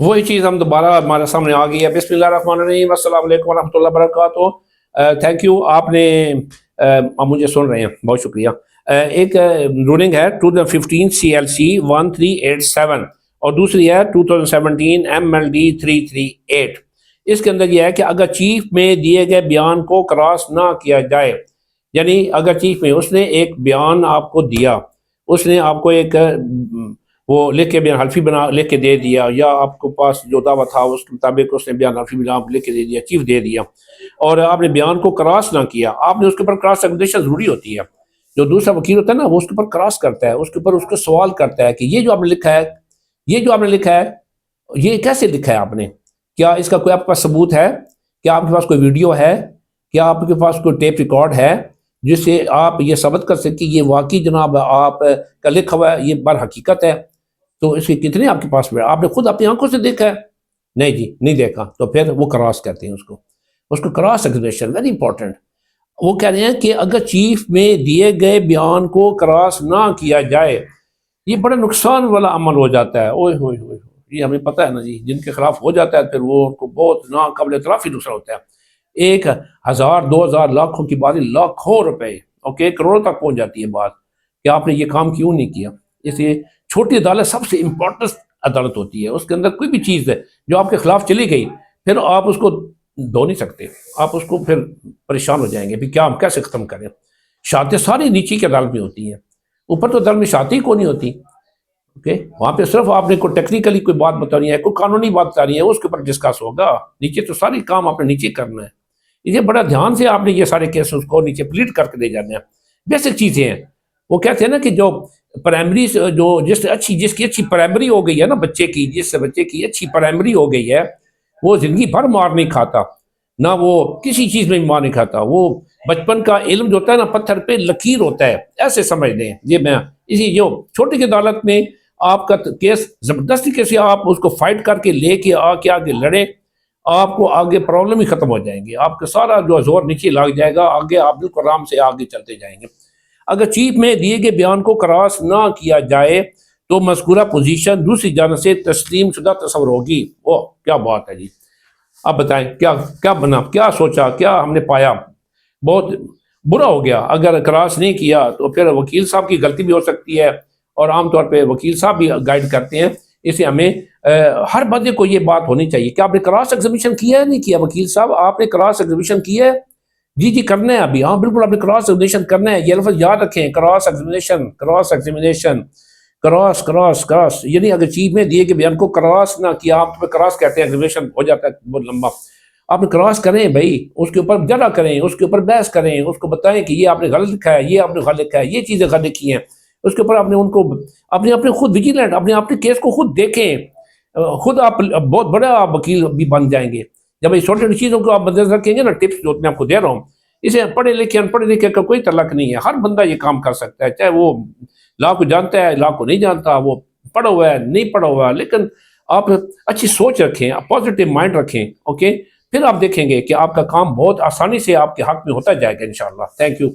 वही चीज़ हम दोबारा हमारे सामने आ गई है। बिस्मिल्लाहिर्रहमानिर्रहीम, अस्सलाम वालेकुम वरहमतुल्लाहि वबरकातुहू। थैंक यू, आपने आप मुझे सुन रहे हैं, बहुत शुक्रिया। एक रूलिंग है 2015 CLC 1387 और दूसरी है 2017 MLD 338। इसके अंदर यह है कि अगर चीफ में दिए गए बयान को क्रॉस ना किया जाए, यानी अगर चीफ में उसने एक बयान आपको दिया, उसने आपको एक वो लिख के बयान हल्फी बना लिख के दे दिया, या आपको पास जो दावा था उसके मुताबिक उसने बयान हल्फी बना लिख के दे दिया, चीफ दे दिया, और आपने बयान को क्रॉस ना किया, आपने उसके ऊपर क्रॉस एग्जामिनेशन जरूरी होती है। जो दूसरा वकील होता है ना, वो उसके ऊपर क्रॉस करता है, उसके ऊपर उसको सवाल करता है कि ये जो आपने लिखा है, ये जो आपने लिखा है, ये कैसे लिखा है आपने, क्या इसका कोई आपके पास सबूत है, क्या आपके पास कोई वीडियो है, क्या आपके पास कोई टेप रिकॉर्ड है जिससे आप ये साबित कर सकें कि ये वाकई जनाब आप का लिखा हुआ है, ये बार हकीकत है। तो इसके कितने आपके पास में आपने खुद अपनी आंखों से देखा है? नहीं जी, नहीं देखा। तो फिर वो क्रॉस कहते हैं उसको क्रॉस एग्जामिनेशन, वेरी इंपॉर्टेंट। वो कह रहे हैं कि अगर चीफ में दिए गए बयान को क्रॉस ना किया जाए, ये बड़ा नुकसान वाला अमल हो जाता है। ओए होए होए, ये हमें पता है ना जी, जिनके खिलाफ हो जाता है फिर वो उनको बहुत नाकाबिल इतराफी नुकसान होता है। 1,000 2,000 लाखों की बात, लाखों रुपए, ओके, करोड़ों तक पहुंच जाती है बात कि आपने ये काम क्यों नहीं किया। इसलिए छोटी अदालत सबसे इंपॉर्टेंट अदालत होती है। उसके अंदर कोई भी चीज़ है जो आपके खिलाफ चली गई, फिर आप उसको धो नहीं सकते, आप उसको फिर परेशान हो जाएंगे भी क्या हम कैसे ख़त्म करें। शातें सारी नीचे की अदालत में होती हैं, ऊपर तो अदालत में शातें ही को नहीं होती। ओके, वहाँ पे सिर्फ आपने कोई टेक्निकली कोई बात बतानी है, कोई कानूनी बात बतानी है, उसके ऊपर डिस्कस होगा। नीचे तो सारी काम आपने नीचे करना है। ये बड़ा ध्यान से आपने ये सारे केसेस को नीचे प्लीट करके दे जाने हैं। बेसिक चीज़ें हैं। वो कहते हैं ना कि जो प्राइमरी जो जिसकी अच्छी प्राइमरी हो गई है ना बच्चे की, जिस बच्चे की अच्छी प्राइमरी हो गई है, वो जिंदगी भर मार नहीं खाता, ना वो किसी चीज़ में मार नहीं खाता। वो बचपन का इल्म जो होता है ना, पत्थर पे लकीर होता है, ऐसे समझ लें। ये मैं इसी जो छोटी की अदालत में आपका केस जबरदस्ती कैसे आप उसको फाइट करके लेके आगे लड़े, आपको आगे प्रॉब्लम ही खत्म हो जाएंगे, आपका सारा जो जोर नीचे लग जाएगा, आगे आप बिल्कुल आराम से आगे चलते जाएंगे। अगर चीफ में दिए गए बयान को क्रॉस ना किया जाए तो मज़कूरा पोजीशन दूसरी जानब से तस्लीम शुदा तस्वर होगी। वो क्या बात है जी, आप बताएं क्या क्या बना, क्या सोचा, क्या हमने पाया। बहुत बुरा हो गया। अगर क्रॉस नहीं किया तो फिर वकील साहब की गलती भी हो सकती है, और आमतौर पर वकील साहब भी गाइड करते हैं। इससे हमें हर बंदे को ये बात होनी चाहिए कि आपने क्रॉस एग्जामिनेशन किया है, नहीं किया। वकील साहब आपने क्रॉस एग्जामिनेशन किया है? जी जी करना है अभी, हाँ बिल्कुल आपने क्रॉस एग्जामिनेशन करना है। ये लफ्ज़ याद रखें, cross examination, cross examination, cross cross cross. यानी अगर चीफ में दिए गए बयान को क्रॉस ना किया, आप तो क्रॉस कहते हैं, एग्जामिनेशन हो जाता है बहुत लंबा। आप क्रॉस करें भाई, उसके ऊपर जरा करें, उसके ऊपर बहस करें, उसको बताएं कि ये आपने गलत लिखा है, ये आपने गलत लिखा है, ये चीज़ें गलत लिखी हैं। उसके ऊपर आपने उनको अपने अपने खुद विजिलेंट, अपने केस को खुद देखें, खुद आप बहुत बड़ा आप वकील भी बन जाएंगे जब ये छोटी छोटी चीज़ों को आप मद्देनजर रखेंगे ना। टिप्स जो मैं आपको दे रहा हूँ, इसे पढ़े लिखे अनपढ़े लिखे का कोई तलक नहीं है। हर बंदा ये काम कर सकता है, चाहे वो लॉ को जानता है, लॉ को नहीं जानता, वो पढ़ा हुआ है, नहीं पढ़ा हुआ है, लेकिन आप अच्छी सोच रखें, पॉजिटिव माइंड रखें, ओके, फिर आप देखेंगे कि आपका काम बहुत आसानी से आपके हक में होता जाएगा इंशाल्लाह। Thank you.